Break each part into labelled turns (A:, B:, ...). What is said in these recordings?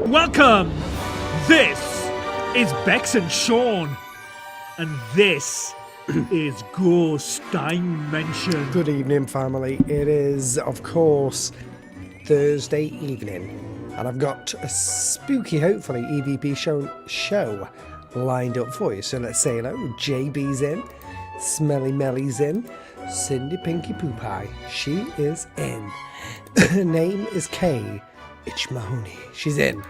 A: Welcome! This is Bex and Sean, and this is Ghost Dimension.
B: Good evening, family. It is, of course, Thursday evening, and I've got a spooky, hopefully, EVP show lined up for you. So let's say hello. JB's in, Smelly Melly's in, Cindy Pinky Poo Pie, she is in. Her name is Kay Itch Mahoney, she's in.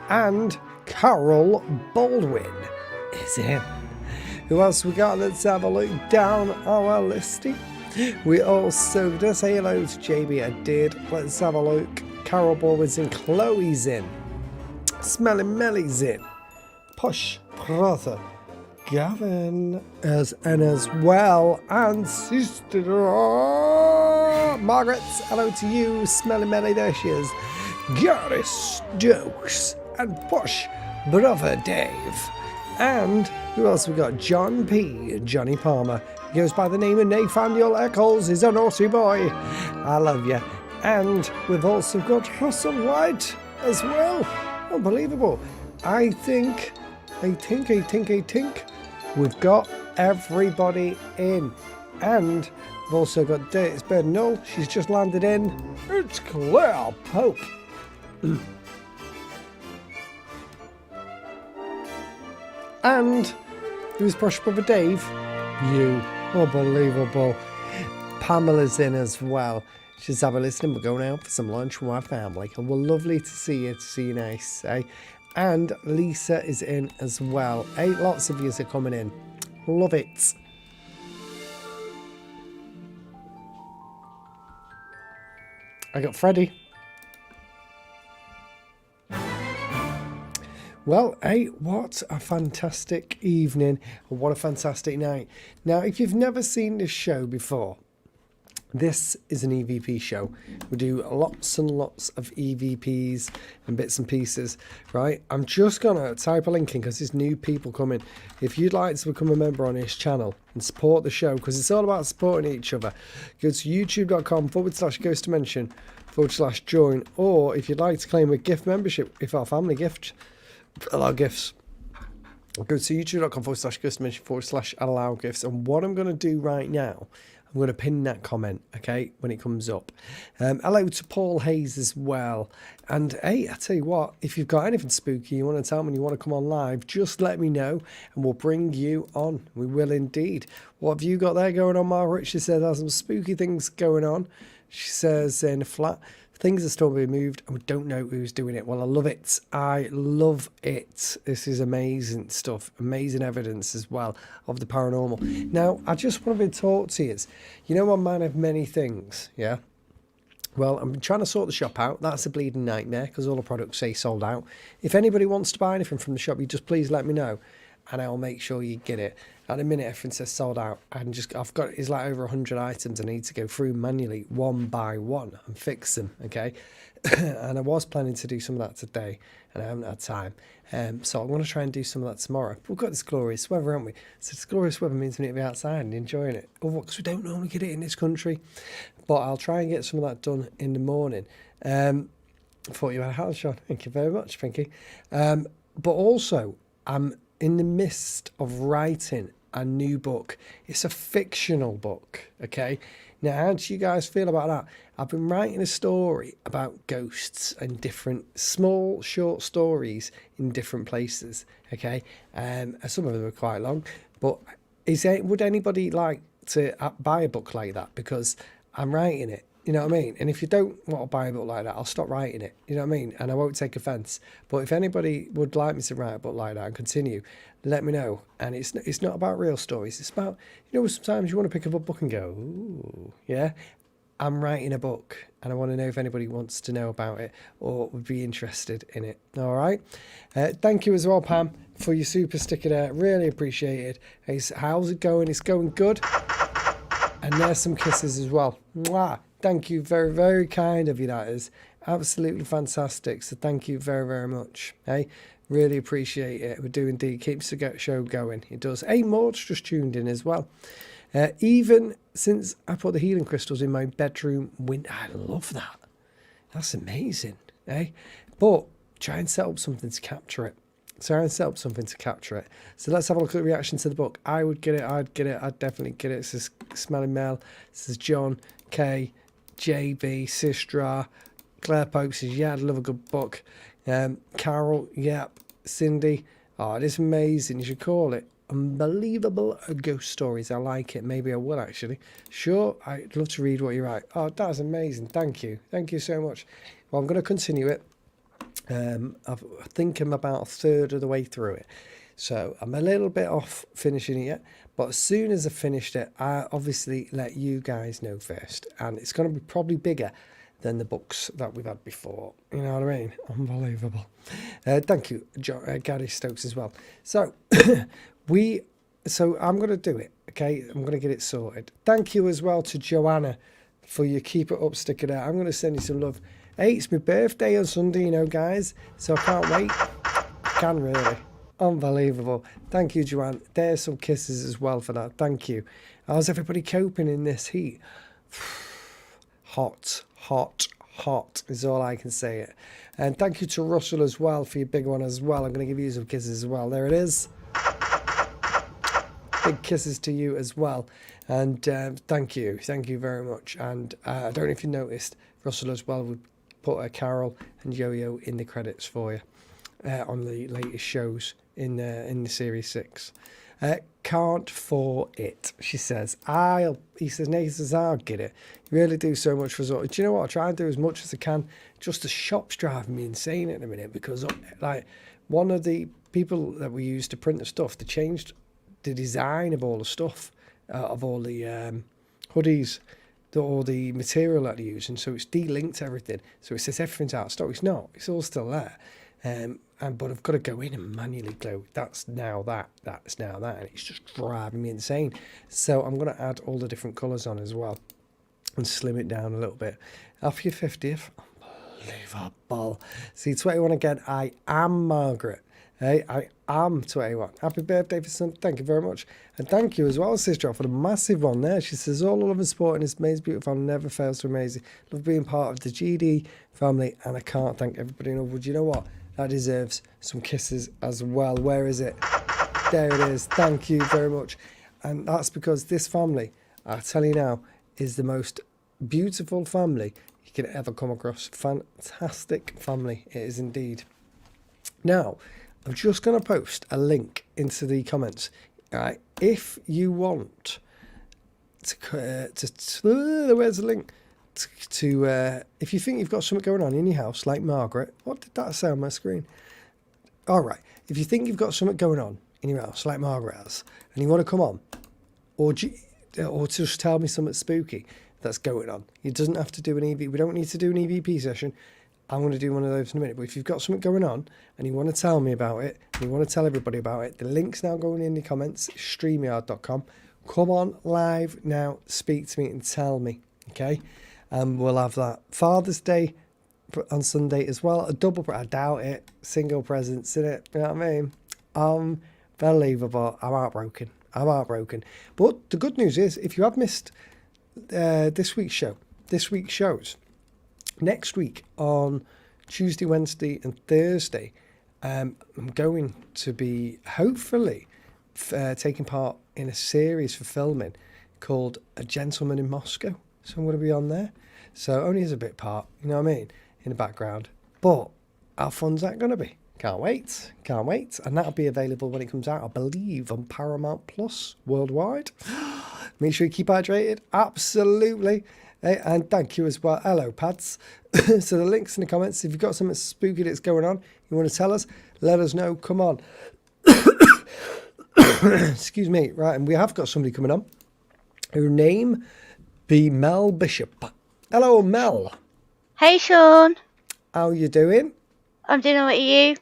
B: And Carol Baldwin is in. Who else we got? Let's have a look down our listing. We also gonna say hello to JB. I did. Let's have a look. Carol Baldwin's in. Chloe's in. Smelly Melly's in. Posh brother Gavin is in as well. And sister Margaret. Hello to you, Smelly Melly. There she is. Gary Stokes and Posh brother Dave. And who else we got? John P. Johnny Palmer. He goes by the name of Nathaniel Eccles. He's a naughty boy. I love you. And we've also got Russell White as well. Unbelievable. I think we've got everybody in. And we've also got Dirt's Bird Null. She's just landed in. It's Claire Pope. And who's Posh Brother Dave? You. Unbelievable. Pamela's in as well. She's have a listening. We're going out for some lunch with my family. And we're lovely to see you. To see you nice. Eh? And Lisa is in as well. Eh? Lots of yous are coming in. Love it. I got Freddie. Well, hey, what a fantastic evening, and what a fantastic night. Now, if you've never seen this show before, this is an EVP show. We do lots and lots of EVPs and bits and pieces, right? I'm just going to type a link in because there's new people coming. If you'd like to become a member on this channel and support the show, because it's all about supporting each other, go to youtube.com/Ghost Dimension /join, or if you'd like to claim a gift membership, if our family gift allow gifts, go to youtube.com/Ghost Dimension /allow gifts. And what I'm going to do right now, I'm going to pin that comment, okay, when it comes up. Hello to Paul Hayes as well. And hey, I tell you what, if you've got anything spooky you want to tell me, you want to come on live, just let me know and we'll bring you on. We will indeed. What have you got there going on, Margaret? She said there's some spooky things going on. She says in a flat, things are still being moved and we don't know who's doing it. Well, I love it. I love it. This is amazing stuff. Amazing evidence as well of the paranormal. Now, I just wanted to talk to you. You know, I'm a man of many things, yeah? Well, I'm trying to sort the shop out. That's a bleeding nightmare because all the products say sold out. If anybody wants to buy anything from the shop, you just please let me know and I'll make sure you get it. At the minute, everything says sold out. And I've got, it's like over 100 items I need to go through manually one by one and fix them, okay? And I was planning to do some of that today, and I haven't had time. So I'm going to try and do some of that tomorrow. We've got this glorious weather, haven't we? So this glorious weather means we need to be outside and enjoying it. Because we don't normally get it in this country. But I'll try and get some of that done in the morning. I thought you had a house, Sean. Thank you very much, Pinky. But also, I'm in the midst of writing a new book. It's a fictional book, okay? Now, how do you guys feel about that? I've been writing a story about ghosts and different small, short stories in different places, okay? Some of them are quite long, but would anybody like to buy a book like that? Because I'm writing it. You know what I mean? And if you don't want to buy a book like that, I'll stop writing it. You know what I mean? And I won't take offence. But if anybody would like me to write a book like that and continue, let me know. And it's not about real stories. It's about, you know, sometimes you want to pick up a book and go, ooh, yeah? I'm writing a book and I want to know if anybody wants to know about it or would be interested in it. All right. Thank you as well, Pam, for your super sticker there. Really appreciate it. How's it going? It's going good. And there's some kisses as well. Mwah. Thank you. Very, very kind of you, that is. Absolutely fantastic. So thank you very, very much. Hey, really appreciate it. We do indeed. Keeps the show going. It does. Hey, Maud's just tuned in as well. Even since I put the healing crystals in my bedroom window. I love that. That's amazing. Eh? But try and set up something to capture it. So let's have a look at the reaction to the book. I would get it. I'd get it. I'd definitely get it. This is Smelling Mel. This is John K. JB Sistra. Claire Pope says, yeah, I'd love a good book. Carol, yep. Cindy, oh, it is amazing. You should call it Unbelievable Ghost Stories. I like it. Maybe I will, actually. Sure, I'd love to read what you write. Oh, that's amazing. Thank you. Thank you so much. Well, I'm going to continue it. I think I'm about a third of the way through it. So I'm a little bit off finishing it yet. But as soon as I finished it, I obviously let you guys know first. And it's going to be probably bigger than the books that we've had before. You know what I mean? Unbelievable. Thank you, Gary Stokes as well. So I'm going to do it. Okay, I'm going to get it sorted. Thank you as well to Joanna for your keep it up sticker there. I'm going to send you some love. Hey, it's my birthday on Sunday, you know, guys. So I can't wait. I can really. Unbelievable. Thank you, Joanne. There's some kisses as well for that. Thank you. How's everybody coping in this heat? Hot is all I can say it. And thank you to Russell as well for your big one as well. I'm going to give you some kisses as well. There it is. Big kisses to you as well. And thank you very much. And I don't know if you noticed, Russell as well would put a Carol and Yo-Yo in the credits for you on the latest shows in the series 6. Can't for it, she says. He says, Nathan says, I'll get it. You really do so much for us all. Do you know what? I try and do as much as I can. Just the shop's driving me insane at the minute because, like, one of the people that we used to print the stuff, they changed the design of all the stuff, of all the hoodies, all the material that they're using. So it's delinked everything. So it says everything's out of stock. It's not. It's all still there. But I've got to go in and manually go, that's now that, and it's just driving me insane. So I'm going to add all the different colours on as well and slim it down a little bit. After your 50th, unbelievable. See, 21 again, I am Margaret. Hey, I am 21. Happy birthday for son. Thank you very much. And thank you as well, Sister, for the massive one there. She says, all love and support in this amazing, beautiful family never fails to amaze you. Love being part of the GD family, and I can't thank everybody enough. Would you know what? That deserves some kisses as well. Where is it? There it is. Thank you very much. And that's because this family, I tell you now, is the most beautiful family you can ever come across. Fantastic family. It is indeed. Now, I'm just going to post a link into the comments. Right? If you want where's the link? If you think you've got something going on in your house, like Margaret, what did that say on my screen? All right, if you think you've got something going on in your house, like Margaret has, and you want to come on, or just tell me something spooky that's going on, it doesn't have to do an EVP. We don't need to do an EVP session. I'm going to do one of those in a minute. But if you've got something going on and you want to tell me about it, and you want to tell everybody about it, the link's now going in the comments, streamyard.com. Come on live now, speak to me and tell me, okay? And we'll have that Father's Day on Sunday as well. A double, I doubt it. Single presents in it. You know what I mean? Unbelievable. I'm heartbroken. But the good news is, if you have missed this week's shows, next week on Tuesday, Wednesday, and Thursday, I'm going to be hopefully taking part in a series for filming called A Gentleman in Moscow. So I'm going to be on there. So only as a bit part, you know what I mean, in the background. But how fun's that going to be? Can't wait. And that'll be available when it comes out, I believe, on Paramount Plus worldwide. Make sure you keep hydrated. Absolutely. And thank you as well. Hello, Pads. So the link's in the comments. If you've got something spooky that's going on, you want to tell us, let us know. Come on. Excuse me. Right, and we have got somebody coming on. Her name be Mel Bishop. Hello, Mel.
C: Hey Sean,
B: How you doing?
C: I'm doing all right. Are you?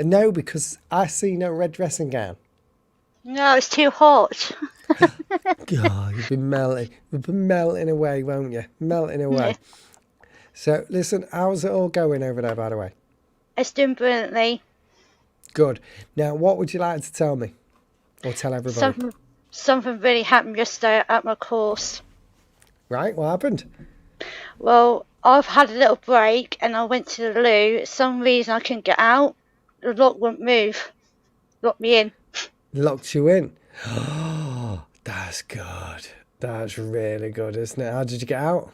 B: No, because I see no red dressing gown.
C: No, it's too hot.
B: God, you've been melting. You've been melting away, won't you? Melting
C: Yeah,
B: away. So, listen, how's it all going over there, by the way?
C: it's doing brilliantly.
B: Good. Now, what would you like to tell me? Or tell everybody?
C: Something, something really happened yesterday at my course.
B: Right, what happened?
C: Well, I've had a little break and I went to the loo. For some reason I couldn't get out. The lock wouldn't move. Locked me in.
B: Locked you in. Oh, that's good. That's really good, isn't it? How did you get out?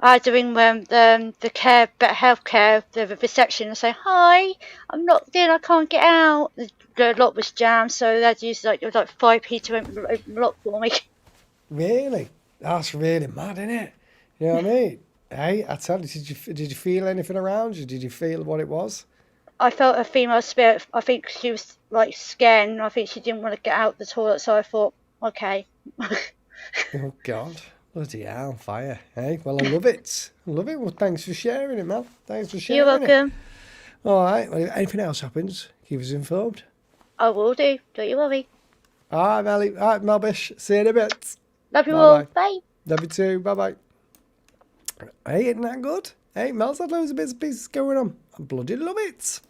C: I had to ring the care, better healthcare, the reception and say, "Hi, I'm locked in. I can't get out." The lock was jammed, so they had to use it was like 5p to open the lock for me.
B: Really? That's really mad, isn't it? You know what I mean? Hey, I tell you, did you feel anything around you? Did you feel what it was?
C: I felt a female spirit. I think she was like scared, and I think she didn't want to get out the toilet. So I thought, okay.
B: Oh God, bloody hell, fire! Hey, well, I love it. I love it. Well, thanks for sharing it, Mel. Thanks for sharing
C: You're
B: it.
C: welcome.
B: All right. Well, if anything else happens, keep us informed.
C: I will do. Don't you worry.
B: All right, Melly. All right, Melbish. See you in a bit.
C: Love you
B: Bye
C: all.
B: bye.
C: Bye.
B: Love you too. Bye bye. Hey, isn't that good? Hey, Mel's had loads of bits and pieces going on. I bloody love it.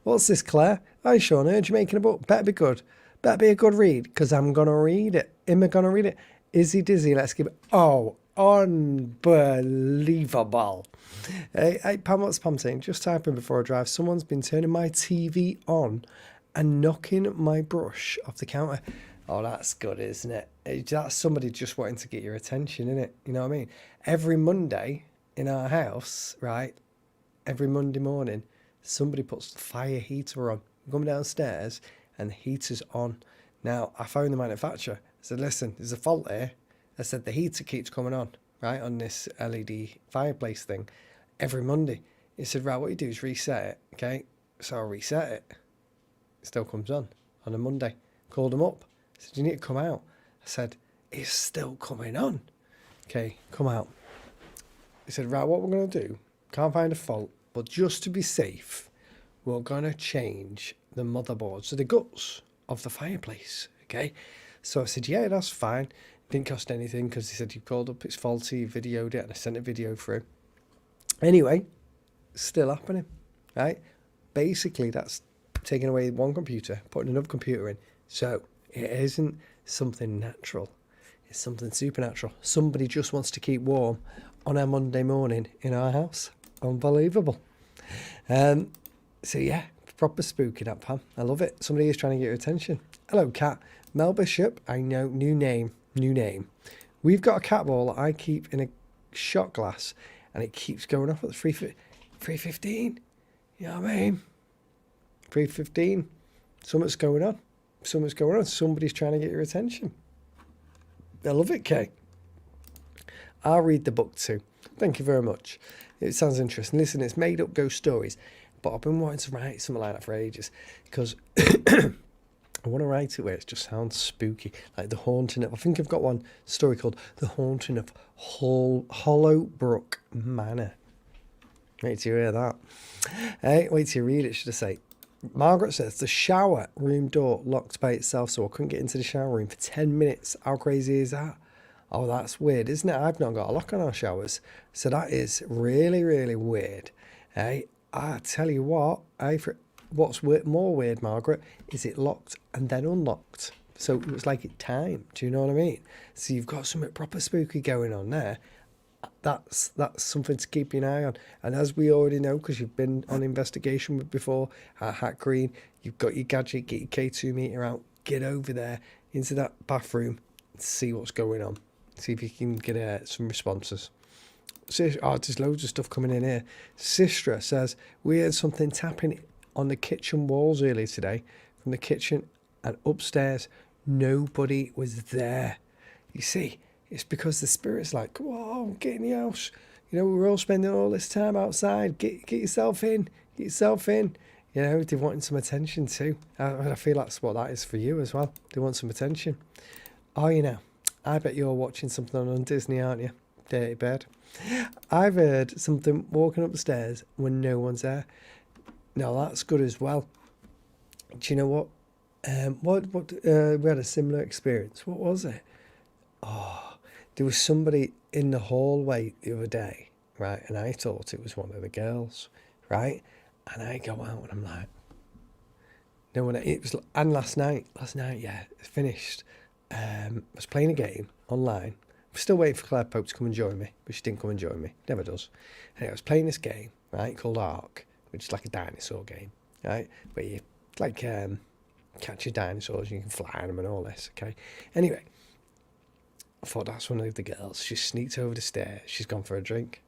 B: What's this, Claire? Hi, Sean. I heard you making a book. Better be good. Better be a good read, because I'm going to read it. Am I going to read it? Izzy Dizzy, let's give it. Oh, unbelievable. Hey, Pam, what's Pam saying? Just typing before I drive. Someone's been turning my TV on and knocking my brush off the counter. Oh, that's good, isn't it? That's somebody just wanting to get your attention, isn't it? You know what I mean? Every Monday in our house, right? Every Monday morning, somebody puts the fire heater on. You come downstairs and the heater's on. Now, I phoned the manufacturer. I said, listen, there's a fault here. I said, the heater keeps coming on, right, on this LED fireplace thing every Monday. He said, right, what you do is reset it, okay? So I reset it. It still comes on a Monday. Called him up. I said, you need to come out. I said, it's still coming on. Okay, come out. He said, right, what we're going to do, can't find a fault, but just to be safe, we're going to change the motherboard, so the guts of the fireplace, okay? So I said, yeah, that's fine. Didn't cost anything, because he said, you called up, it's faulty, you videoed it, and I sent a video through. Anyway, still happening, right? Basically, that's taking away one computer, putting another computer in. So it isn't something natural. It's something supernatural. Somebody just wants to keep warm on a Monday morning in our house. Unbelievable. So yeah, proper spooky that, Pam. I love it. Somebody is trying to get your attention. Hello, cat. Mel Bishop. I know. New name. We've got a cat ball that I keep in a shot glass, and it keeps going off at the 3:15. You know what I mean? 3:15. Something's going on. Somebody's trying to get your attention. I love it, Kay. I'll read the book too. Thank you very much. It sounds interesting. Listen, it's made up ghost stories, but I've been wanting to write something like that for ages, because I want to write it where it just sounds spooky, like The Haunting of... I think I've got one story called The Haunting of Hollowbrook Manor. Wait till you hear that. Hey, wait till you read it, should I say. Margaret says, the shower room door locked by itself, so I couldn't get into the shower room for 10 minutes. How crazy is that? Oh, that's weird, isn't it? I've not got a lock on our showers. So that is really, really weird. Hey, I tell you what, what's more weird, Margaret, is it locked and then unlocked. So it was like it timed. Do you know what I mean? So you've got something proper spooky going on there. That's something to keep an eye on. And as we already know, because you've been on investigation with before at Hat Green, you've got your gadget, get your K2 meter out, get over there into that bathroom and see what's going on. See if you can get some responses. There's loads of stuff coming in here. Sistra says, we heard something tapping on the kitchen walls earlier today from the kitchen, and upstairs nobody was there. You see, it's because the spirit's like, come on, get in the house. You know, we're all spending all this time outside. Get yourself in. Get yourself in. You know, they're wanting some attention too. I feel that's what that is for you as well. They want some attention. Oh, you know, I bet you're watching something on Disney, aren't you? Dirty bird. I've heard something walking up the stairs when no one's there. Now that's good as well. Do you know what? We had a similar experience. What was it? Oh, there was somebody in the hallway the other day, right? And I thought it was one of the girls, right? And I go out and I'm like, no one. It was, and last night, yeah, it finished. I was playing a game online. I'm still waiting for Claire Pope to come and join me, but she didn't come and join me. Never does. Anyway, I was playing this game, right, called Ark, which is like a dinosaur game, right? Where you like catch your dinosaurs and you can fly on them and all this, okay? Anyway, I thought that's one of the girls. She sneaked over the stairs. She's gone for a drink.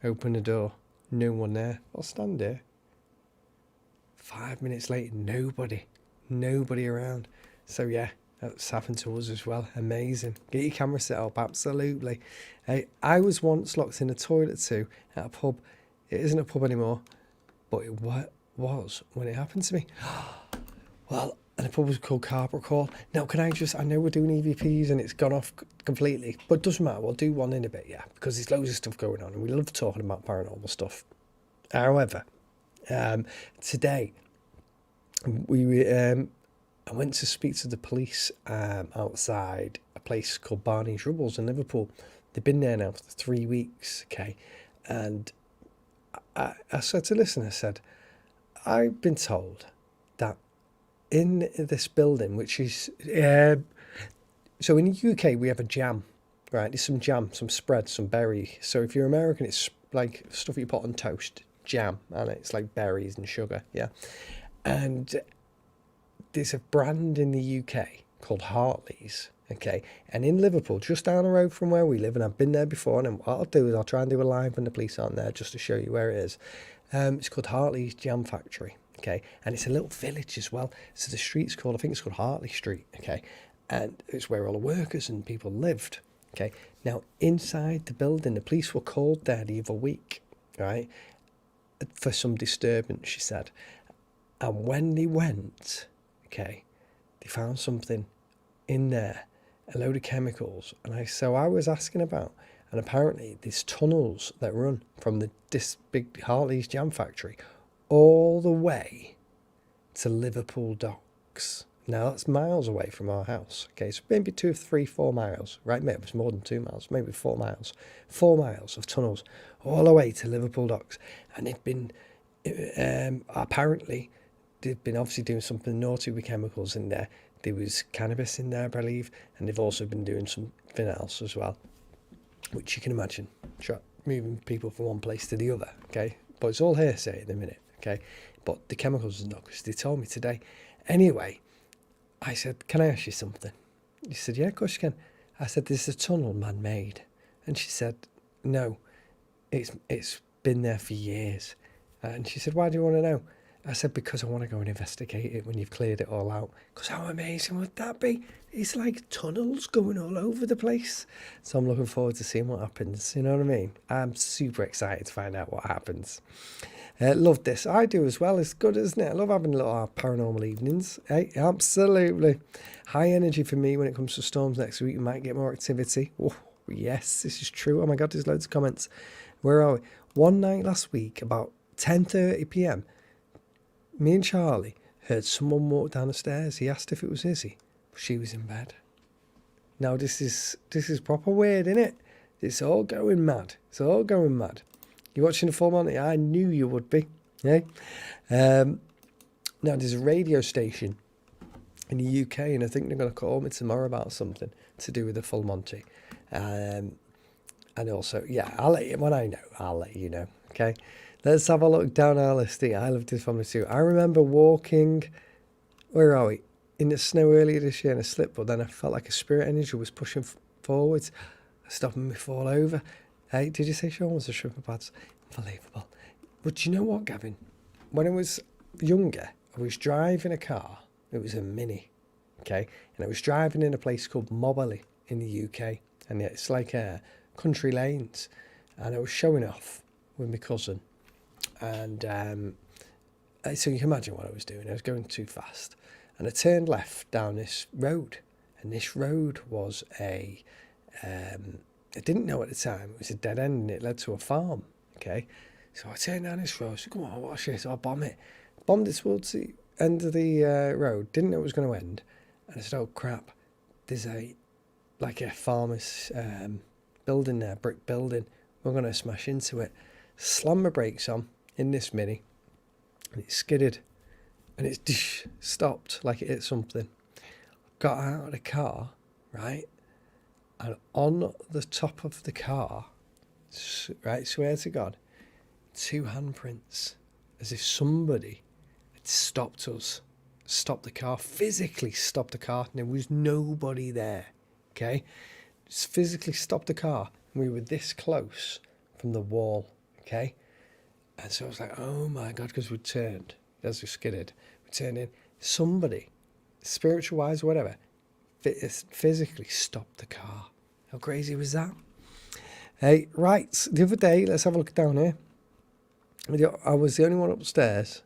B: Open the door. No one there. I'll stand there. 5 minutes later, nobody around. So yeah, that's happened to us as well. Amazing. Get your camera set up, absolutely. I was once locked in a toilet too at a pub. It isn't a pub anymore, but it was when it happened to me. Well, and the pub was called Carpet Call. Now, I know we're doing EVPs and it's gone off completely, but it doesn't matter. We'll do one in a bit, yeah, because there's loads of stuff going on and we love talking about paranormal stuff. However, today, I went to speak to the police outside a place called Barney's Rubbles in Liverpool. They've been there now for 3 weeks, okay? And I said to listen, I said, I've been told that in this building, which is... so in the UK, we have a jam, right? There's some jam, some spread, some berry. So if you're American, it's like stuff you put on toast, jam, and it's like berries and sugar, yeah? And there's a brand in the UK called Hartley's, okay? And in Liverpool, just down the road from where we live, and I've been there before, and what I'll do is I'll try and do a live when the police aren't there just to show you where it is. It's called Hartley's Jam Factory, okay? And it's a little village as well. So the street's called, I think it's called Hartley Street, okay? And it's where all the workers and people lived, okay? Now, inside the building, the police were called there the other week, right? For some disturbance, she said. And when they went, okay, they found something in there, a load of chemicals. And so I was asking about, and apparently there's tunnels that run from this big Hartley's Jam Factory all the way to Liverpool Docks. Now that's miles away from our house. Okay, so maybe 2, 3, 4 miles, right? Maybe it's more than 2 miles, maybe 4 miles. 4 miles of tunnels all the way to Liverpool Docks. And they've been, apparently, they've been obviously doing something naughty with chemicals in there. There was cannabis in there, I believe, and they've also been doing something else as well, which you can imagine, moving people from one place to the other, okay? But it's all hearsay at the minute, okay? But the chemicals are not, because they told me today. Anyway, I said, can I ask you something? She said, yeah, of course you can. I said, there's a tunnel man-made. And she said, no, it's been there for years. And she said, why do you want to know? I said, because I want to go and investigate it when you've cleared it all out. Because how amazing would that be? It's like tunnels going all over the place. So I'm looking forward to seeing what happens. You know what I mean? I'm super excited to find out what happens. Love this. I do as well. It's good, isn't it? I love having little paranormal evenings. Hey, absolutely. High energy for me when it comes to storms next week. We might get more activity. Oh, yes, this is true. Oh my God, there's loads of comments. Where are we? One night last week, about 10:30 p.m, me and Charlie heard someone walk down the stairs. He asked if it was Izzy. She was in bed. Now this is proper weird, isn't it? It's all going mad. It's all going mad. You're watching the full Monty? I knew you would be. Yeah. Now there's a radio station in the UK, and I think they're going to call me tomorrow about something to do with the full Monty. And also, yeah, I'll let you, when I know, I'll let you know. Okay. Let's have a look down our listing. I love this family too. I remember walking, where are we? In the snow earlier this year in a slip, but then I felt like a spirit energy was pushing forwards, stopping me fall over. Hey, did you say Sean was a shrimp pads? Unbelievable. But you know what, Gavin? When I was younger, I was driving a car. It was a Mini, okay? And I was driving in a place called Moberly in the UK. And it's like country lanes. And I was showing off with my cousin. And so you can imagine what I was doing. I was going too fast. And I turned left down this road. And this road was a I didn't know at the time it was a dead end and it led to a farm. Okay, so I turned down this road. So come on, watch this. I'll bomb it. Bombed it towards the end of the road. Didn't know it was going to end. And I said, "Oh crap! There's a farmer's building there, brick building. We're going to smash into it." Slammed my brakes on in this Mini, and it skidded, and it stopped like it hit something. Got out of the car, right, and on the top of the car, right, swear to God, 2 handprints, as if somebody had stopped us, stopped the car, physically stopped the car, and there was nobody there, okay? Just physically stopped the car, and we were this close from the wall, okay? And so I was like, oh my God, because we turned, as we skidded, we turned in, somebody, spiritual wise or whatever, physically stopped the car. How crazy was that? Hey, right, the other day, let's have a look down here. I was the only one upstairs.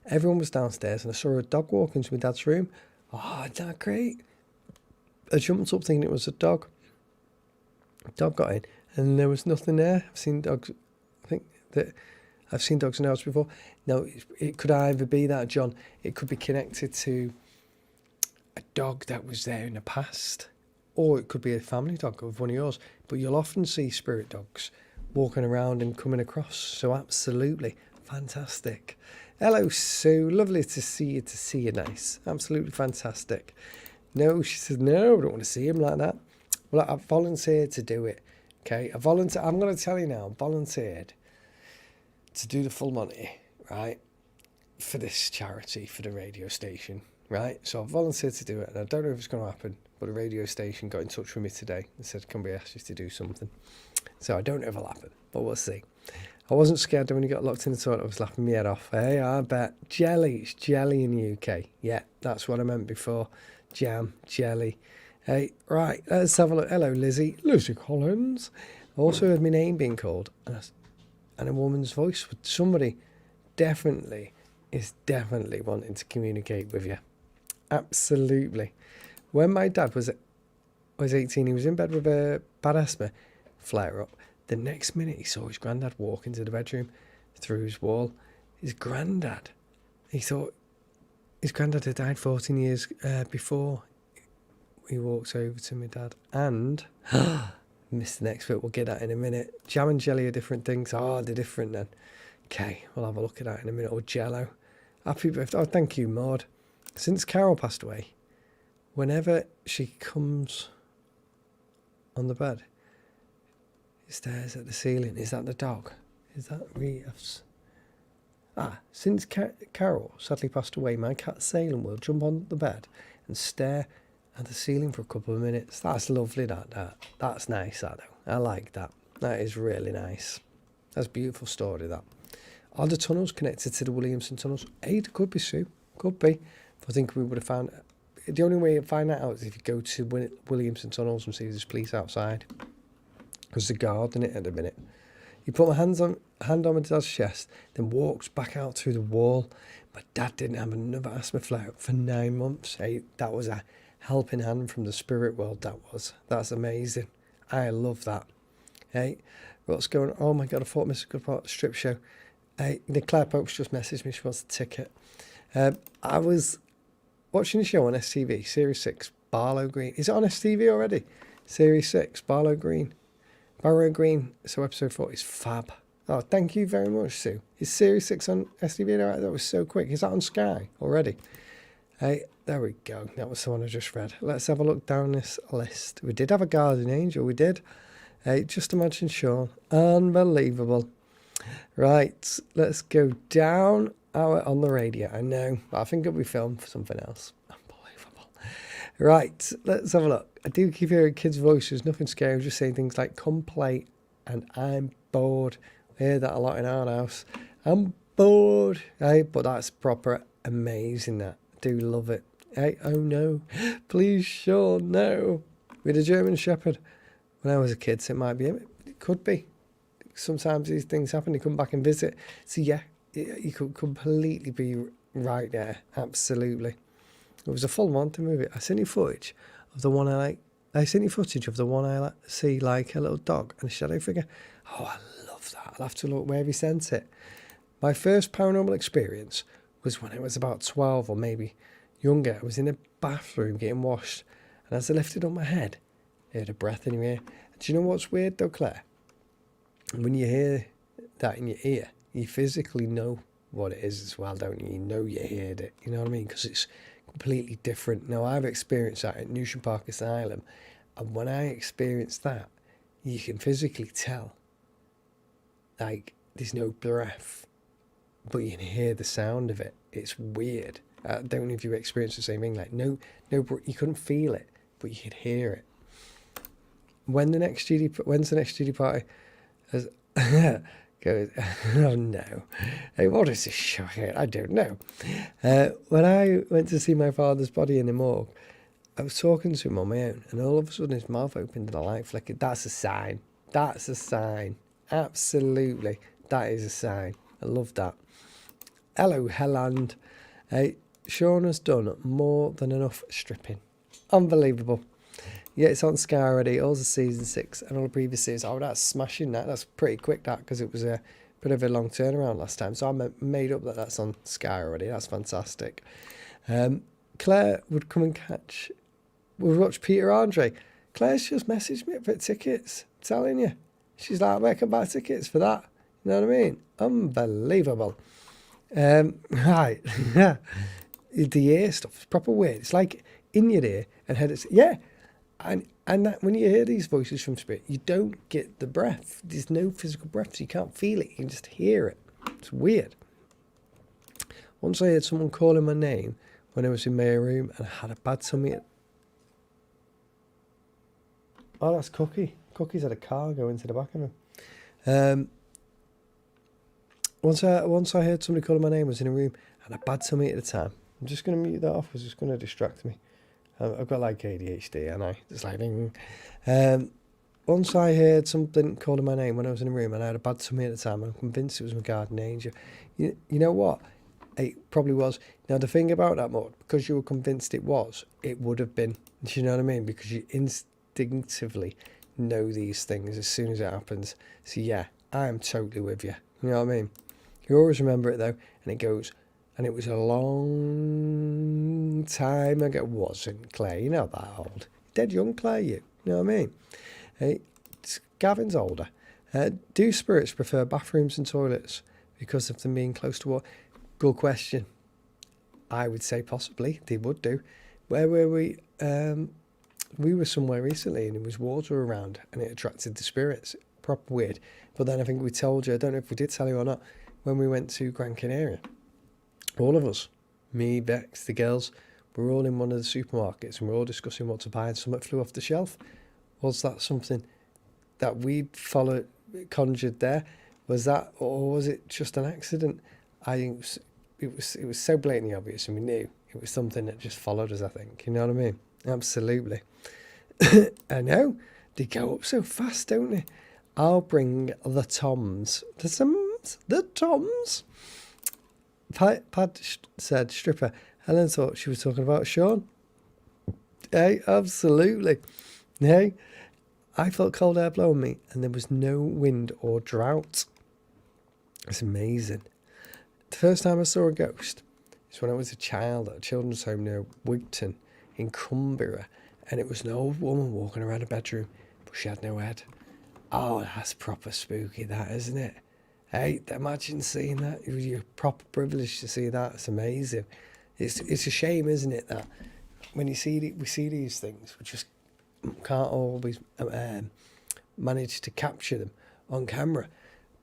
B: Everyone was downstairs, and I saw a dog walk into my dad's room. Oh, isn't that great? I jumped up thinking it was a dog. The dog got in, and there was nothing there. I've seen dogs. I think that I've seen dogs in the house before. No, it could either be that, John. It could be connected to a dog that was there in the past, or it could be a family dog of one of yours. But you'll often see spirit dogs walking around and coming across. So absolutely fantastic. Hello, Sue. Lovely to see you. Nice. Absolutely fantastic. No, she says, no, I don't want to see him like that. Well, I volunteered to do it. Okay, I'm going to tell you now, I volunteered to do the full Monty, right, for this charity, for the radio station, right? So I volunteered to do it, and I don't know if it's going to happen, but the radio station got in touch with me today and said, can we ask you to do something? So I don't know if it'll happen, but we'll see. I wasn't scared when you got locked in the toilet. I was laughing my head off. Hey, I bet. Jelly. It's jelly in the UK. Yeah, that's what I meant before. Jam, jelly. Hey, right, let's have a look. Hello, Lizzie. Lizzie Collins. I also heard my name being called and a woman's voice. Somebody is definitely wanting to communicate with you. Absolutely. When my dad was 18, he was in bed with a bad asthma flare up. The next minute he saw his granddad walk into the bedroom through his wall. His granddad. He thought his granddad had died 14 years before. He walks over to my dad and missed the next bit. We'll get that in a minute. Jam and jelly are different things. Oh, they're different then. Okay, we'll have a look at that in a minute. Or Jello. Happy birthday. Oh, thank you, Maud. Since Carol passed away, whenever she comes on the bed, he stares at the ceiling. Is that the dog? Is that Reeves? Since Carol sadly passed away, my cat Salem will jump on the bed and stare at the ceiling for a couple of minutes. That's lovely, that's nice, that though. I like that. That is really nice. That's a beautiful story, that. Are the tunnels connected to the Williamson tunnels? Hey, it could be, Sue. Could be. I think we would have found... The only way to find that out is if you go to Williamson tunnels and see there's police outside. Because the guard in it at the minute. He put my hand on my dad's chest, then walks back out through the wall. My dad didn't have another asthma flare for 9 months. Hey, that was a helping hand from the spirit world, That's amazing. I love that. Hey, what's going on? Oh my God, I thought Mr. Goodpart strip show. Hey, Claire Pope's just messaged me, she wants a ticket. I was watching the show on STV, Series 6, Barlow Green. Is it on STV already? Series 6, Barrow Green. So episode 4 is fab. Oh, thank you very much, Sue. Is Series 6 on STV? All right, that was so quick. Is that on Sky already? Hey, there we go. That was the one I just read. Let's have a look down this list. We did have a guardian angel, we did. Hey, just imagine Sean. Unbelievable. Right, let's go down. On the radio, I know, but I think it'll be filmed for something else. Unbelievable. Right, let's have a look. I do keep hearing kids' voices, nothing scary, just saying things like, come play, and I'm bored. I hear that a lot in our house. I'm bored. Hey, but that's proper amazing, that. I do love it. Hey, oh no, please, Sean, no. With a German Shepherd. When I was a kid, so it might be him. It could be. Sometimes these things happen, they come back and visit. So yeah, you could completely be right there. Absolutely. It was a full Monty movie. I sent you footage of the one I I sent you footage of the one I see like a little dog and a shadow figure. Oh, I love that. I'll have to look where he sent it. My first paranormal experience was when I was about 12 or maybe younger. I was in a bathroom getting washed, and as I lifted up my head, I heard a breath in your ear. Do you know what's weird though, Claire? When you hear that in your ear, you physically know what it is as well, don't you? You know you heard it, you know what I mean? Because it's completely different. Now, I've experienced that at Newsham Park Asylum, and when I experienced that, you can physically tell, like, there's no breath, but you can hear the sound of it. It's weird. I don't know if you experienced the same thing. Like, no, you couldn't feel it, but you could hear it. When's the next GD party? Goes, oh no. Hey, what is this show here? I don't know. When I went to see my father's body in the morgue, I was talking to him on my own, and all of a sudden his mouth opened and the light flickered. That's a sign. That's a sign. Absolutely. That is a sign. I love that. Hello, Helland. Hey, Sean has done more than enough stripping. Unbelievable. Yeah, it's on Sky already. Also season 6 and all the previous seasons. Oh, that's smashing that. That's pretty quick, that, because it was a bit of a long turnaround last time. So I made up that that's on Sky already. That's fantastic. Claire would come and would watch Peter Andre. Claire's just messaged me for tickets. I'm telling you. She's like, I can buy tickets for that. You know what I mean? Unbelievable. Right. The ear stuff is proper weird. It's like in your ear and head. Yeah. And that, when you hear these voices from spirit, you don't get the breath. There's no physical breath, so you can't feel it. You can just hear it. It's weird. Once I heard someone calling my name when I was in my room, and I had a bad tummy. Oh, that's Cookie. Cookie's had a car go into the back of him. Once I heard somebody calling my name, I was in a room, I had a bad tummy at the time. I'm just going to mute that off. It's just going to distract me. I've got like ADHD, and I just like. Once I heard something calling my name when I was in a room, and I had a bad tummy at the time, I'm convinced it was my guardian angel. You know what? It probably was. Now the thing about that, Maud, because you were convinced it would have been. Do you know what I mean? Because you instinctively know these things as soon as it happens. So yeah, I am totally with you. You know what I mean? You always remember it though, and it goes. And it was a long time ago. It wasn't, Claire. You're not that old. Dead young, Claire, you. You know what I mean? Hey, Gavin's older. Do spirits prefer bathrooms and toilets because of them being close to water? Good question. I would say possibly. They would do. Where were we? We were somewhere recently and there was water around and it attracted the spirits. Proper weird. But then I think we told you, I don't know if we did tell you or not, when we went to Gran Canaria. All of us, me, Bex, the girls, we're all in one of the supermarkets and we're all discussing what to buy, and something flew off the shelf. Was that something that we'd conjured there? Was that, or was it just an accident? I think it was so blatantly obvious, and we knew it was something that just followed us, I think. You know what I mean? Absolutely. I know. They go up so fast, don't they? I'll bring the Toms. The Toms. Pad said stripper. Helen thought she was talking about Sean. Hey, absolutely. Hey, I felt cold air blowing me and there was no wind or drought. It's amazing. The first time I saw a ghost is when I was a child at a children's home near Wigton in Cumbria, and it was an old woman walking around a bedroom, but she had no head. Oh, that's proper spooky, that, isn't it? Hey, imagine seeing that. It was your proper privilege to see that. It's amazing. It's a shame, isn't it, that when we see these things, we just can't always manage to capture them on camera.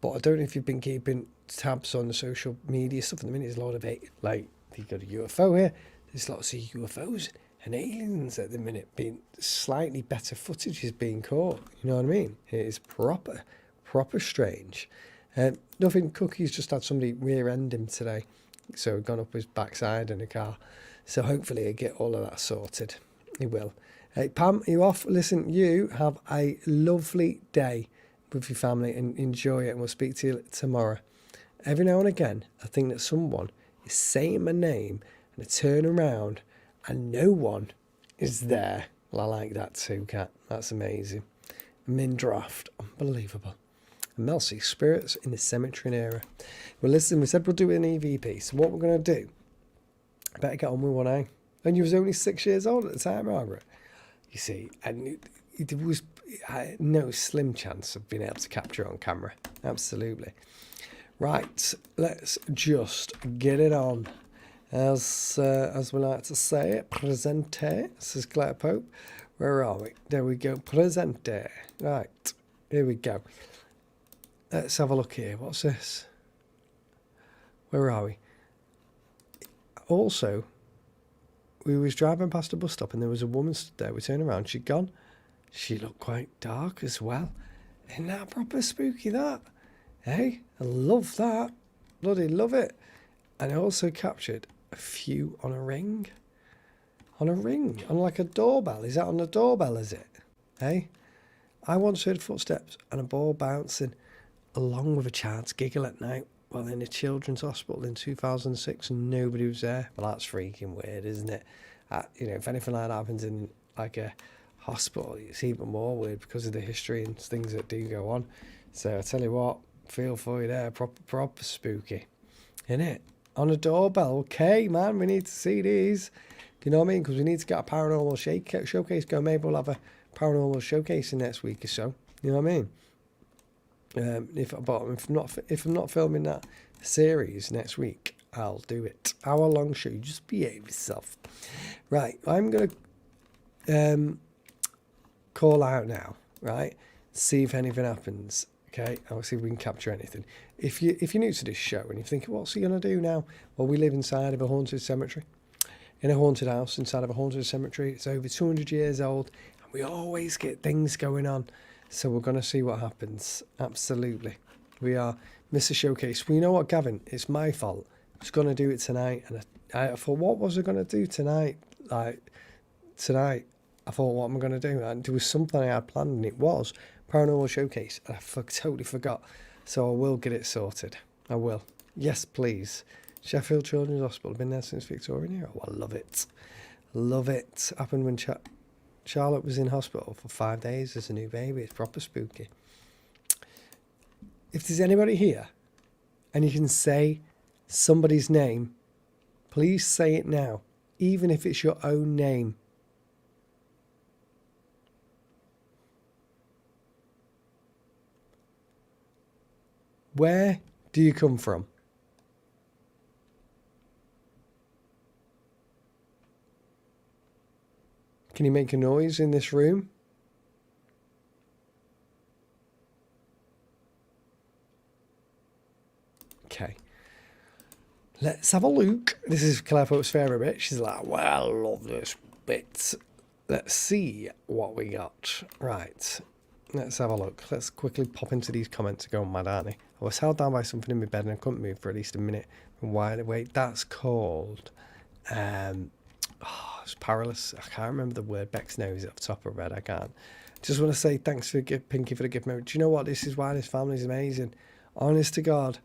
B: But I don't know if you've been keeping tabs on the social media stuff. At the minute, there's a lot of it. Like, you've got a UFO here. There's lots of UFOs and aliens at the minute. Being slightly better footage is being caught. You know what I mean? It is proper strange. Nothing. Cookie's just had somebody rear-end him today, so gone up his backside in a car. So hopefully he'll get all of that sorted. He will. Hey, Pam, are you off? Listen, you have a lovely day with your family and enjoy it, and we'll speak to you tomorrow. Every now and again, I think that someone is saying my name and I turn around and no one is there. Well, I like that too, Kat. That's amazing. Min draft, unbelievable. And Mel C, spirits in the cemetery era. Well, listen, we said we'll do an EVP. So what we're going to do, I better get on with one, eh? And you was only 6 years old at the time, Margaret. You see, and there was no slim chance of being able to capture it on camera. Absolutely. Right, let's just get it on. As we like to say it, presente, says Claire Pope. Where are we? There we go, presente. Right, here we go. Let's have a look here. What's this? Where are we? Also, we was driving past a bus stop and there was a woman stood there. We turned around, she'd gone. She looked quite dark as well. Isn't that proper spooky, that? Hey, I love that. Bloody love it. And I also captured a few on a ring. On a ring, on like a doorbell. Is that on the doorbell, is it? Hey? I once heard footsteps and a ball bouncing along with a child's giggle at night while in a children's hospital in 2006 and nobody was there. Well, that's freaking weird, isn't it? You know, if anything like that happens in like a hospital, it's even more weird because of the history and things that do go on. So I tell you what, feel for you there, proper spooky, innit? On a doorbell, okay, man, we need to see these. Do you know what I mean? Because we need to get a paranormal showcase going. Maybe we'll have a paranormal showcase in next week or so. You know what I mean? If I'm not filming that series next week, I'll do it. Hour-long show. You just behave yourself. Right, I'm gonna call out now. Right, see if anything happens. Okay, I'll see if we can capture anything. If you're new to this show and you're thinking, what's he gonna do now? Well, we live inside of a haunted cemetery, in a haunted house inside of a haunted cemetery. It's over 200 years old, and we always get things going on. So we're going to see what happens. Absolutely. We are Mr. Showcase. Well, you know what, Gavin? It's my fault. I was going to do it tonight. And I thought, what was I going to do tonight? Tonight, I thought, what am I going to do? And there was something I had planned, and it was Paranormal Showcase. And I totally forgot. So I will get it sorted. I will. Yes, please. Sheffield Children's Hospital. Been there since Victorian era. Oh, I love it. Love it. Happened when Charlotte was in hospital for 5 days as a new baby. It's proper spooky. If there's anybody here and you can say somebody's name, please say it now, even if it's your own name. Where do you come from? Can you make a noise in this room? Okay. Let's have a look. This is Claire Pope's favourite bit. She's like, well, I love this bit. Let's see what we got. Right. Let's have a look. Let's quickly pop into these comments and go mad, aren't they? I was held down by something in my bed and I couldn't move for at least a minute. Wide awake. That's called... it's paralysis. I can't remember the word. Bex knows it off the top of her head. I can't. Just want to say thanks for Pinky for the gift. Do you know what? This is why this family is amazing. Honest to God,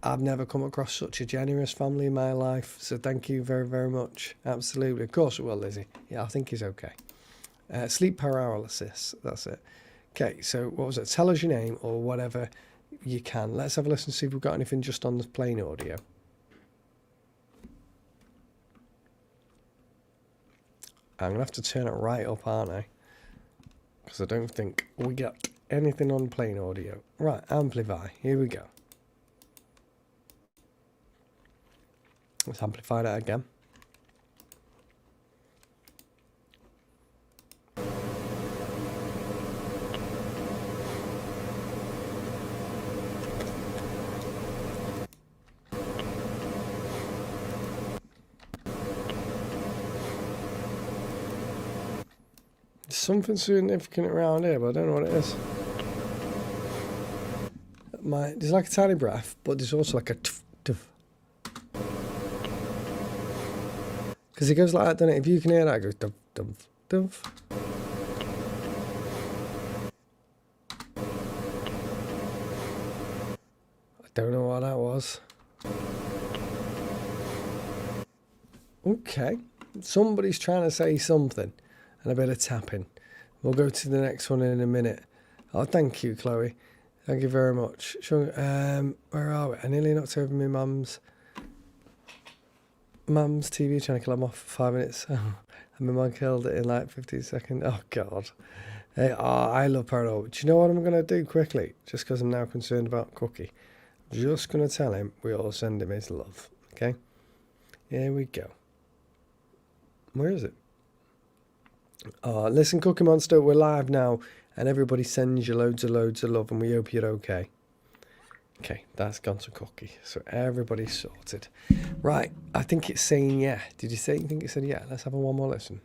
B: I've never come across such a generous family in my life. So thank you very, very much. Absolutely. Of course it will, Lizzie. Yeah, I think he's okay. Sleep paralysis. That's it. Okay, so what was it? Tell us your name or whatever you can. Let's have a listen, see if we've got anything just on the plain audio. I'm going to have to turn it right up, aren't I? Because I don't think we got anything on plain audio. Right, amplify. Here we go. Let's amplify that again. Something significant around here, but I don't know what it is. There's like a tiny breath, but there's also like a tuff, tuff. Because it goes like that, doesn't it? If you can hear that, it goes duff, duff, duff. I don't know what that was. Okay. Somebody's trying to say something. and a bit of tapping. We'll go to the next one in a minute. Oh, thank you, Chloe. Thank you very much. Where are we? I nearly knocked over my mum's TV, trying to kill them off for 5 minutes. And my mum killed it in like 15 seconds. Oh, God. Hey, I love Paranormal. Do you know what I'm going to do quickly? Just because I'm now concerned about Cookie. I'm just going to tell him we all send him his love. Okay? Here we go. Where is it? Oh, listen, Cookie Monster, we're live now. And everybody sends you loads of love. And we hope you're okay. Okay, that's gone to Cookie. So everybody's sorted. Right, I think it's saying yeah. Did you think it said yeah? Let's have one more listen.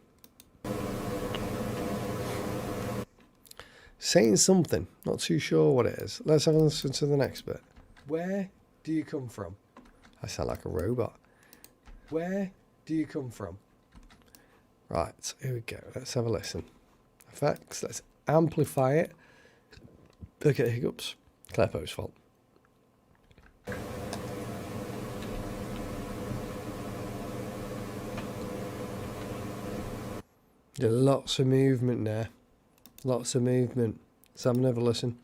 B: Saying something. Not too sure what it is. Let's have a listen to the next bit. Where do you come from? I sound like a robot. Where do you come from? Right, here we go. Let's have a listen. Effects. Let's amplify it. Look at hiccups. Claire Poe's fault. There's lots of movement there. Lots of movement. Let's have another listen.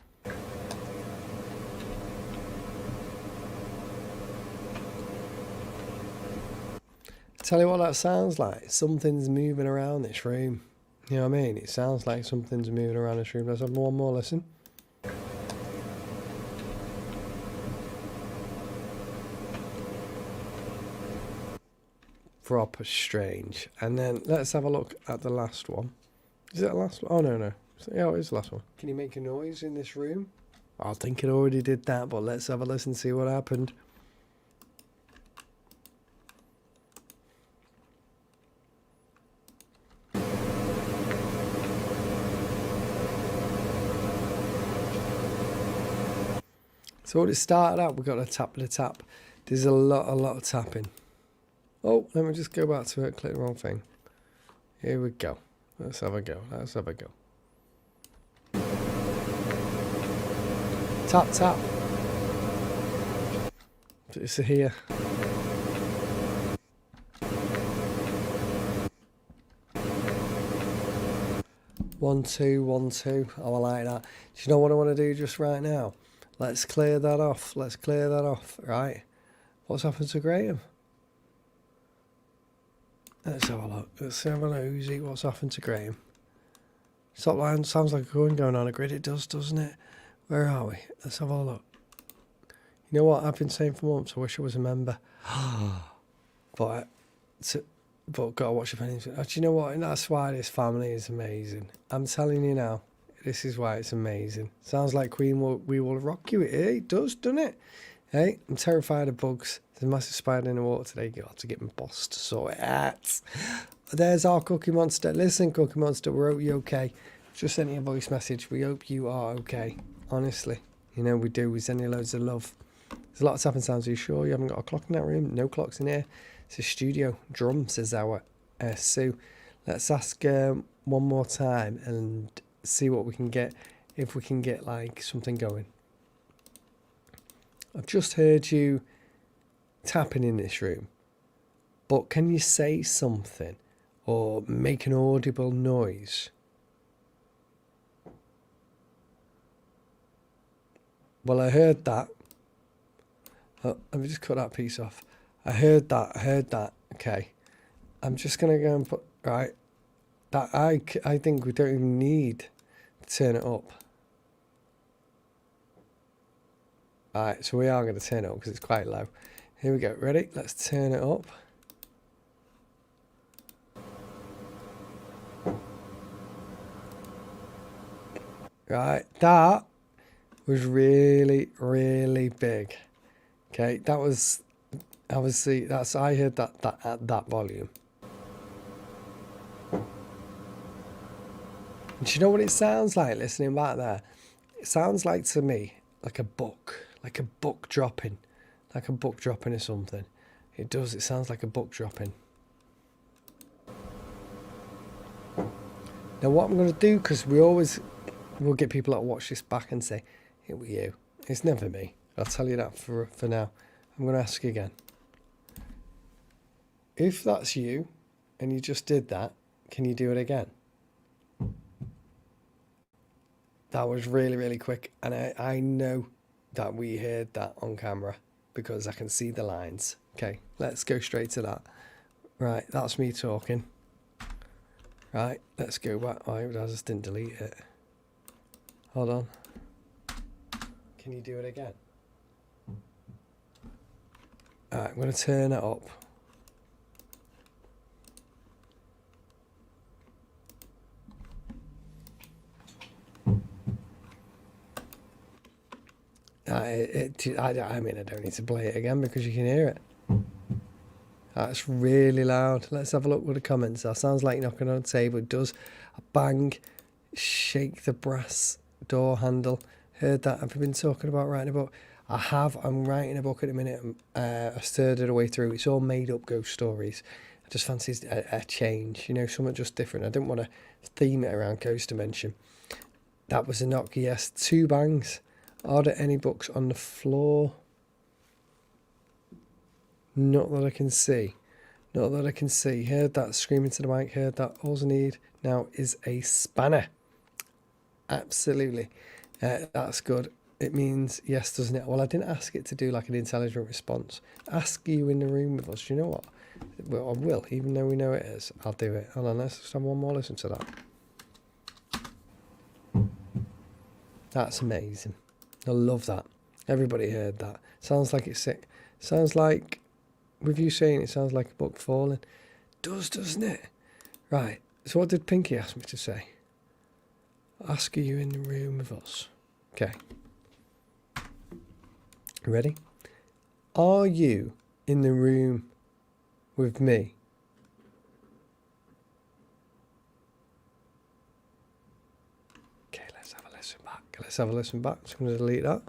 B: Tell you what that sounds like. Something's moving around this room. You know what I mean? It sounds like something's moving around this room. Let's have one more listen. Proper strange. And then let's have a look at the last one. Is that the last one? Oh, no. Yeah, it is the last one. Can you make a noise in this room? I think it already did that, but let's have a listen and see what happened. So what it started out, we got a tap to tap. There's a lot of tapping. Oh, let me just go back to it. Click the wrong thing. Here we go. Let's have a go. Tap, tap. It's here. One, two. Oh, I like that. Do you know what I want to do just right now? Let's clear that off. Right. What's happened to Graham? Let's have a look. Uzi. What's happened to Graham? Stop line sounds like a coin going on a grid. It does, doesn't it? Where are we? Let's have a look. You know what I've been saying for months? I wish I was a member. but gotta watch the pennies. Do you know what? That's why this family is amazing. I'm telling you now. This is why it's amazing. Sounds like Queen We Will Rock You. It does, doesn't it? Hey, I'm terrified of bugs. There's a massive spider in the water today. You'll have to get my boss to sort it out. There's our Cookie Monster. Listen, Cookie Monster, we hope you're okay. Just sent you a voice message. We hope you are okay. Honestly. You know we do. We send you loads of love. There's a lot of tapping sounds. Are you sure you haven't got a clock in that room? No clocks in here. It's a studio. Drum, says our Sue. Let's ask one more time and see what we can get. If we can get like something going. I've just heard you tapping in this room, but can you say something or make an audible noise? Well, I heard that. Oh, let me just cut that piece off. I heard that. Okay, I'm just gonna go and put right. That I think we don't even need to turn it up. Alright, so we are going to turn it up because it's quite low. Here we go. Ready? Let's turn it up. Right, that was really, really big. Okay, that was obviously I heard that at that volume. And do you know what it sounds like listening back there? It sounds like to me like a book dropping, or something. It does. It sounds like a book dropping. Now what I'm going to do, because we'll get people that watch this back and say, it was you. It's never me. I'll tell you that for now. I'm going to ask again. If that's you, and you just did that, can you do it again? That was really, really quick. And I know that we heard that on camera because I can see the lines. Okay, let's go straight to that. Right, that's me talking. Right, let's go back. Oh, I just didn't delete it. Hold on. Can you do it again? Alright, I'm going to turn it up. I mean, I don't need to play it again because you can hear it. That's really loud. Let's have a look with the comments. That sounds like knocking on a table. It does. A bang. Shake the brass door handle. Heard that. Have you been talking about writing a book? I have. I'm writing a book at the minute. I stirred it away through. It's all made up ghost stories. I just fancied a change, you know, something just different. I didn't want to theme it around Ghost Dimension. That was a knock, yes. 2 bangs. Are there any books on the floor? Not that I can see. Not that I can see. Heard that screaming to the mic. Heard that. All I need now is a spanner. Absolutely. That's good. It means yes, doesn't it? Well, I didn't ask it to do like an intelligent response. Ask you in the room with us. Do you know what? Well, I will, even though we know it is. I'll do it. Hold on, let's just have one more listen to that. That's amazing. I love that. Everybody heard that. Sounds like it's sick. Sounds like, with you saying it, sounds like a book falling. Does, doesn't it? Right. So what did Pinky ask me to say? Ask you in the room with us. Okay. Ready? Are you in the room with me? Okay, let's have a listen back. Let's have a listen back. So I'm going to delete that.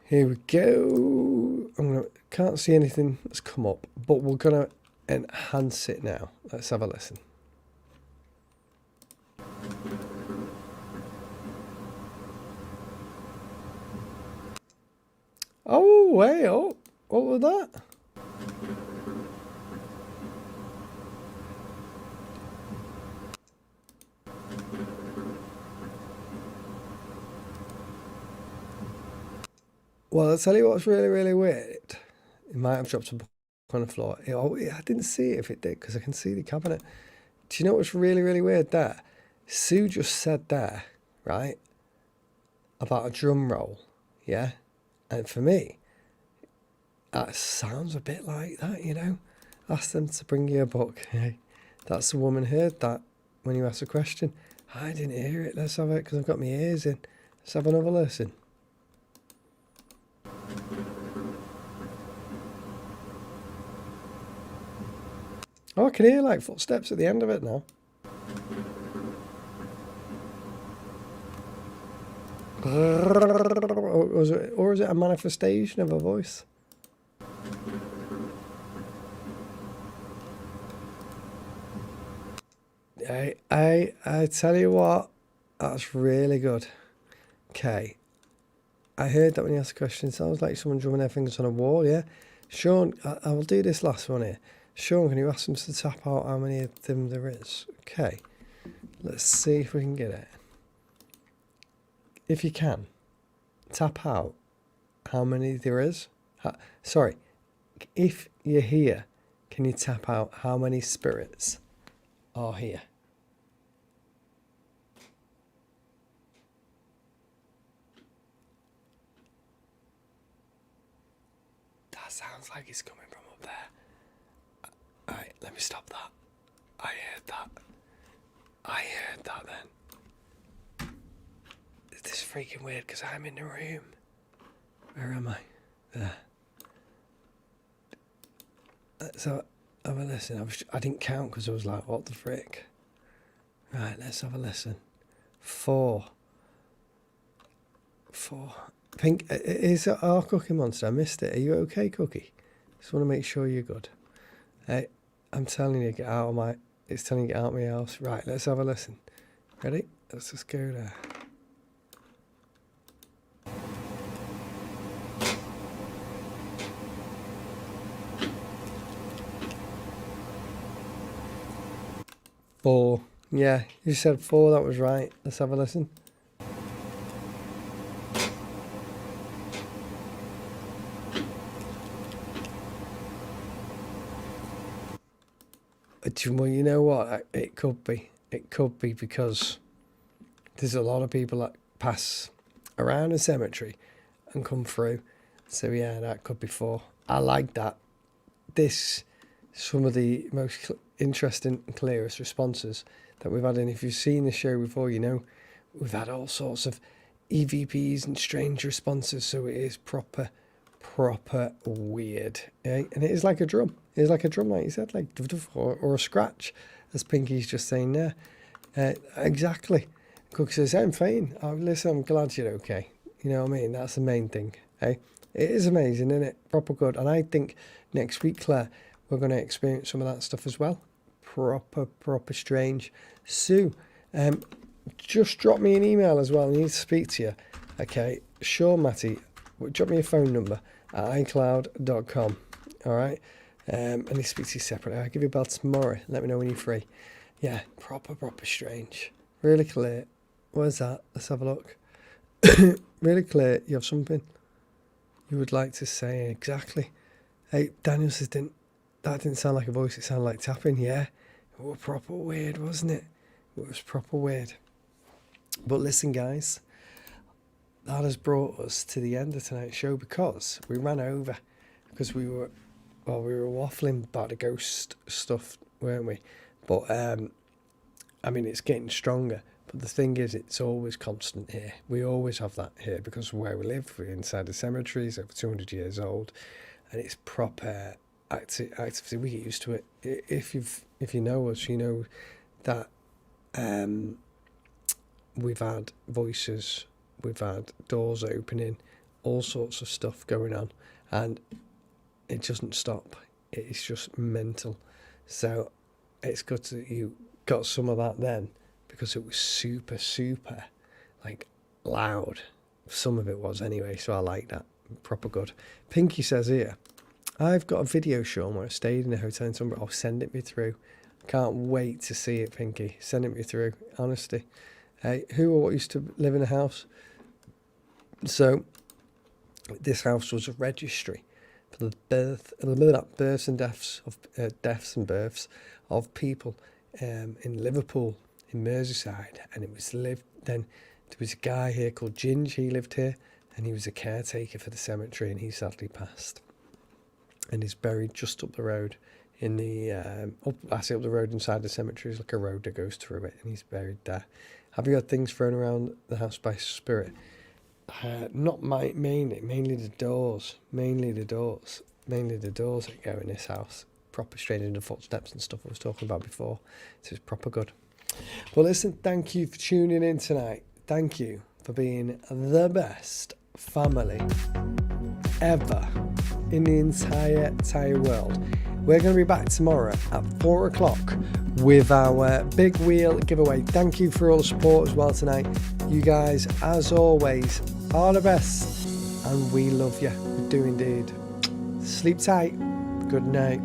B: Here we go. Can't see anything that's come up, but we're going to enhance it now. Let's have a listen. Oh, way up. What was that? Well, I'll tell you what's really, really weird. It might have dropped a book on the floor. I didn't see it if it did, because I can see the cabinet. Do you know what's really, really weird there? Sue just said there, right, about a drum roll, yeah? And for me, that sounds a bit like that, you know? Ask them to bring you a book. Hey, that's the woman heard that when you asked a question. I didn't hear it. Let's have it, because I've got my ears in. Let's have another listen. Oh, I can hear like footsteps at the end of it now. Or is it a manifestation of a voice? I tell you what, that's really good. Okay. I heard that when you asked the question. It sounds like someone drumming their fingers on a wall, yeah? Sean, I will do this last one here. Sean, can you ask them to tap out how many of them there is? Okay. Let's see if we can get it. If you can, tap out how many there is. Sorry. If you're here, can you tap out how many spirits are here? That sounds like it's coming from up there. Alright, let me stop that. I heard that. I heard that then. This is freaking weird because I'm in the room. Where am I? There. So, have a listen. I didn't count because I was like, what the frick? Right, let's have a listen. 4. Pink, is it our Cookie Monster? I missed it. Are you okay, Cookie? Just want to make sure you're good. Hey, I'm telling you, get out of my... It's telling you, get out of my house. Right, let's have a listen. Ready? Let's just go there. Four. Yeah, you said 4, that was right. Let's have a listen. Well, you know what? It could be. It could be because there's a lot of people that pass around a cemetery and come through. So yeah, that could be 4. I like that. This some of the most interesting and clearest responses that we've had. And if you've seen the show before, you know we've had all sorts of EVPs and strange responses. So it is proper weird. Eh? And it is like a drum. It is like a drum, like you said, like or a scratch, as Pinky's just saying there. Exactly. Cook says, I'm fine. Oh, listen, I'm glad you're okay. You know what I mean? That's the main thing. Eh? It is amazing, isn't it? Proper good. And I think next week, Claire, we're going to experience some of that stuff as well. Proper strange. Sue, just drop me an email as well. I need to speak to you. Okay, sure, Matty. Drop me a phone number at iCloud.com. All right? I need to speak to you separately. I'll give you a bell tomorrow. Let me know when you're free. Yeah, proper strange. Really clear. Where's that? Let's have a look. Really clear. You have something you would like to say? Exactly. Hey, Daniel says, that didn't sound like a voice. It sounded like tapping. Yeah. It was proper weird, wasn't it? It was proper weird. But listen, guys. That has brought us to the end of tonight's show because we ran over. Because we were waffling about the ghost stuff, weren't we? But, I mean, it's getting stronger. But the thing is, it's always constant here. We always have that here because of where we live. We're inside the cemeteries, over 200 years old. And it's proper activity. We get used to it. If you know us, you know that we've had voices, we've had doors opening, all sorts of stuff going on. And it doesn't stop. It's just mental. So it's good that you got some of that then, because it was super like loud. Some of it was anyway, so I like that. Proper good. Pinky says here, I've got a video show where I stayed in a hotel in Tunbridge. Oh, send it me through. Can't wait to see it, Pinky. Send it me through. Honesty. Hey, who or what used to live in a house? So this house was a registry for the births and deaths of people in Liverpool, in Merseyside, and it was lived. Then there was a guy here called Ginge. He lived here, and he was a caretaker for the cemetery, and he sadly passed. And he's buried just up the road in the up the road inside the cemetery. Is like a road that goes through it, and he's buried there. Have you had things thrown around the house by spirit? Not mainly the doors. Mainly the doors that go in this house. Proper strange in the footsteps and stuff I was talking about before. So it's proper good. Well, listen, thank you for tuning in tonight. Thank you for being the best family ever in the entire world. We're going to be back tomorrow at 4 o'clock with our big wheel giveaway. Thank you for all the support as well tonight. You guys, as always, are the best, and we love you. We do indeed. Sleep tight. Good night.